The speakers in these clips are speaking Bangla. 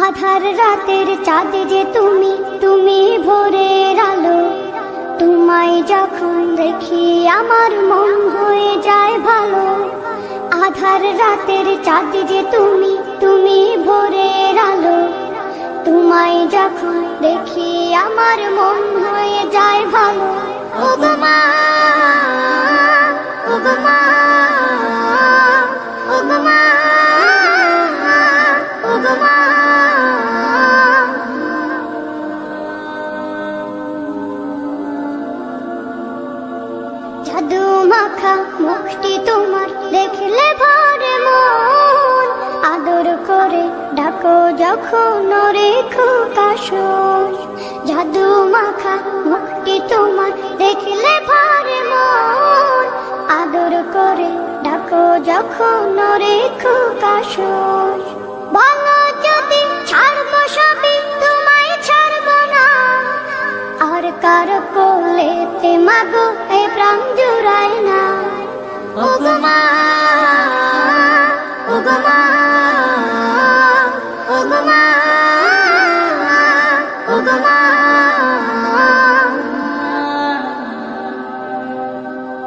আধার রাতের চাঁদ যে তুমি, তুমি ভোরের আলো। তোমায় যখন দেখি আমার মন হয়ে যায় ভালো। আধার রাতের চাঁদ যে তুমি, তুমি ভোরের আলো। তোমায় যখন দেখি আমার মন হয়ে যায় ভালো। ও গো মা, ও গো মা, ও গো মা, ও গো মা। জাদু মাখা মুখটি তোমার দেখলে ভরে মন। আদর করে ডাকো যখন রেখো কাশন। জাদু মাখা মুখটি তোমার দেখলে ভরে মন। আদর করে ডাকো যখন রেখো কাশন। বলো যদি ছাড়বো সবই, তোমায় ছাড়বো না। আর কার কোলেতে মাগো এ প্রাণ জুড়ায় না। ও গো মা, ও গো মা, ও গো মা, ও গো মা।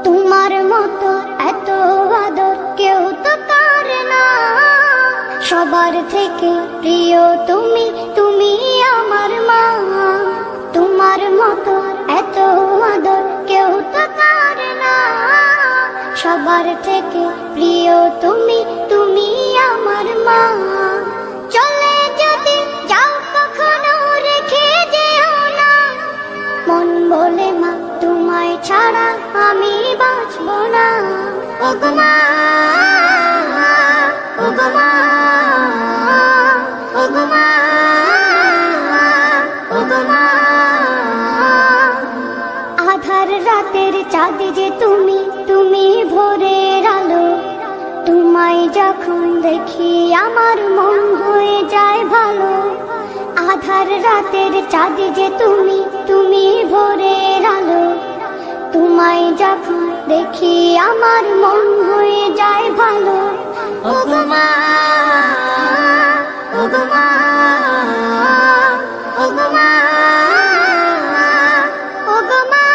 তোমার মতো এত আদর কেউ তো করে না। সবার থেকে প্রিয় তুমি, তুমি আমার মা। তোমার মতো এত আদর কেউ তো করে না। সবার থেকে প্রিয় তুমি, তুমি আমার মা। চলে যদি যাও কখনো রেখে যেও না। মন বলে মা তোমায় ছাড়া আমি বাঁচব না। ও গো মা, ও গো মা, ও গো মা, ও গো মা। আধার রাতের চাঁদ যে তুমি, তুমি ভোরের আলো। তোমায় যখন দেখি আমার মন হয়ে যায় ভালো। আধার রাতের চাঁদ যে তুমি, তুমি ভোরের আলো। তোমায় যখন দেখি আমার মন হয়ে যায় ভালো। ও গো মা, ও গো মা, ও গো মা, ও গো মা।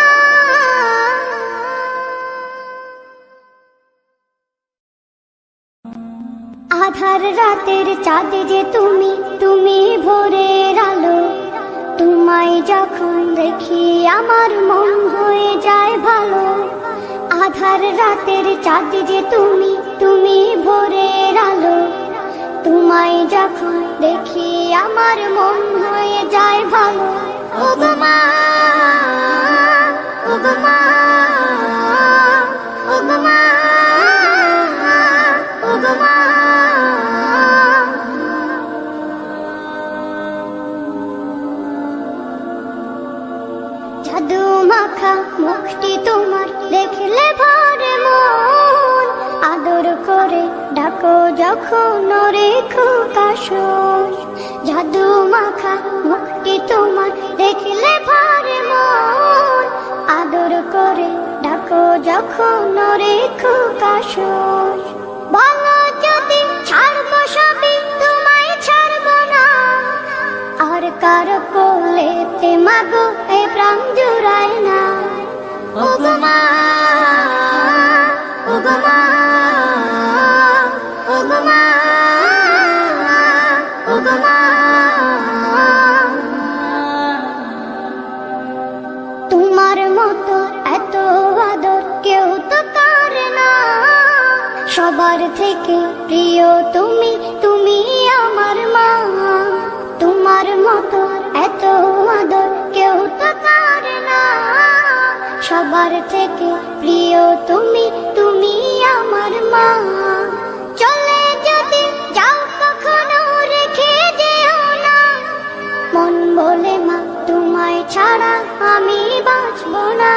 আধার রাতের চাঁদ যে তুমি, তুমি ভোরের আলো। তোমায় যখন দেখি আমার মন হয়ে যায় ভালো। আধার রাতের চাঁদ যে তুমি, তুমি ভোরের আলো। তোমায় যখন দেখি আমার মন হয়ে যায় ভালো। ও গো মা, ও গো মা, ও গো মা, ও গো মা। জাদু মাখা মুখটি তোমার দেখলে ভরে মন। আদর করে ডাকো যখন রেখো কাশন। জাদু মাখা মুখটি তোমার দেখলে ভরে মন। আদর করে ডাকো যখন রেখো কাশন। বলো যদি ছাড়বো সবই, তোমায় ছাড়বো না। আর কার কোলেতে মাগো এ প্রাণ জুড়ায় না। ও গো মা, ও গো মা, ও গো মা, ও গো মা। তোমার মতো এত আদর কেউ তো করে না। সবার থেকে প্রিয় তুমি, তুমি আমার মা। তোমার মতো এত আদর কেউ তো করে না। সবার থেকে প্রিয় তুমি, তুমি আমার মা। চলে যদি যাও কখনো রেখে যেও না। মন বলে মা তোমায় ছাড়া আমি বাঁচব না।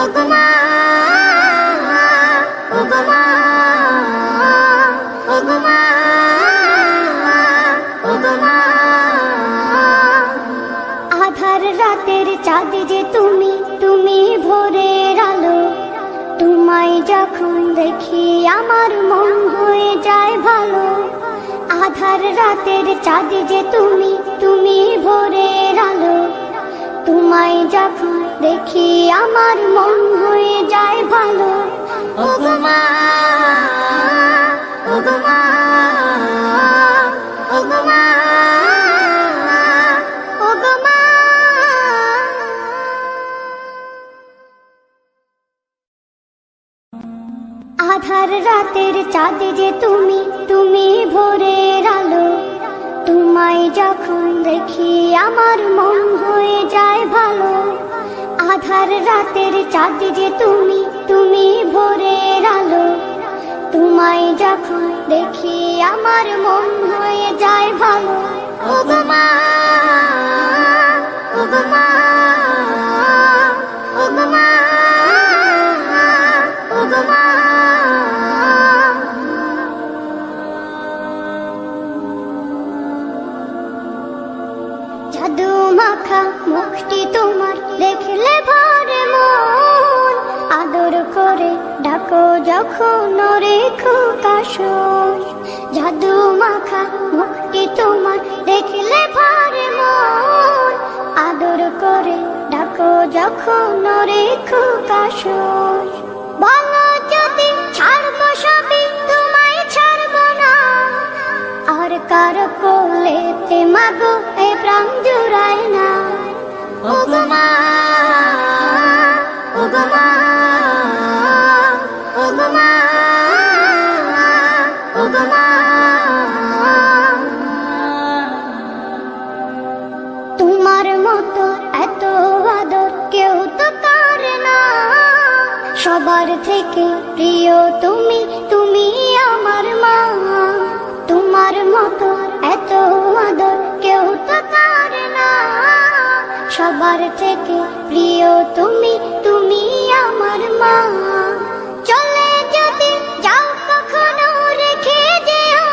ও গো মা, ও গো মা, ও গো মা, ও গো মা। আধার রাতের চাঁদ যে তুমি, তুমি ভোরের আলো। তোমায় যখন দেখি আমার মন হয়ে যায় ভালো। আধার রাতের চাঁদ যে তুমি, তুমি ভোরের আলো। তোমায় যখন দেখি আমার মন হয়ে যায় ভালো। ওগো মা, ওগো মা, ওগো মা, ওগো মা। আধার রাতের চাঁদ যে তুমি, তুমি ভোরের আলো। তোমায় যখন দেখি আমার মন হয়ে যায় ভালো। আধার রাতের চাঁদ যে তুমি, তুমি ভোরের আলো। তোমায় যখন দেখি আমার মন হয়ে যায় ভালো। ওগো মা, ওগো মা, ওগো মা, ওগো মা। জাদু মাখা মুখটি তোমার দেখলে ভরে মন। আদর করে ডাকো যখন রেখো কাশন। জাদু মাখা মুখটি তোমার দেখলে ভরে মন। আদর করে ডাকো যখন রেখো কাশন। বলো যদি ছাড়বো সবই, তোমায় ছাড়বো না। আর কার কোলেতে মাগো এ প্রাণ জুড়ায় না। ওগো মা, ওগো মা, ওগো মা, ওগো মা। তোমার মতো এত আদর কেউ তো করে না। সবার থেকে প্রিয় তুমি, তুমি আমার মা। তোমার মতো এত আদর কেউ তো করে না। সবার থেকে প্রিয় তুমি, তুমি আমার মা।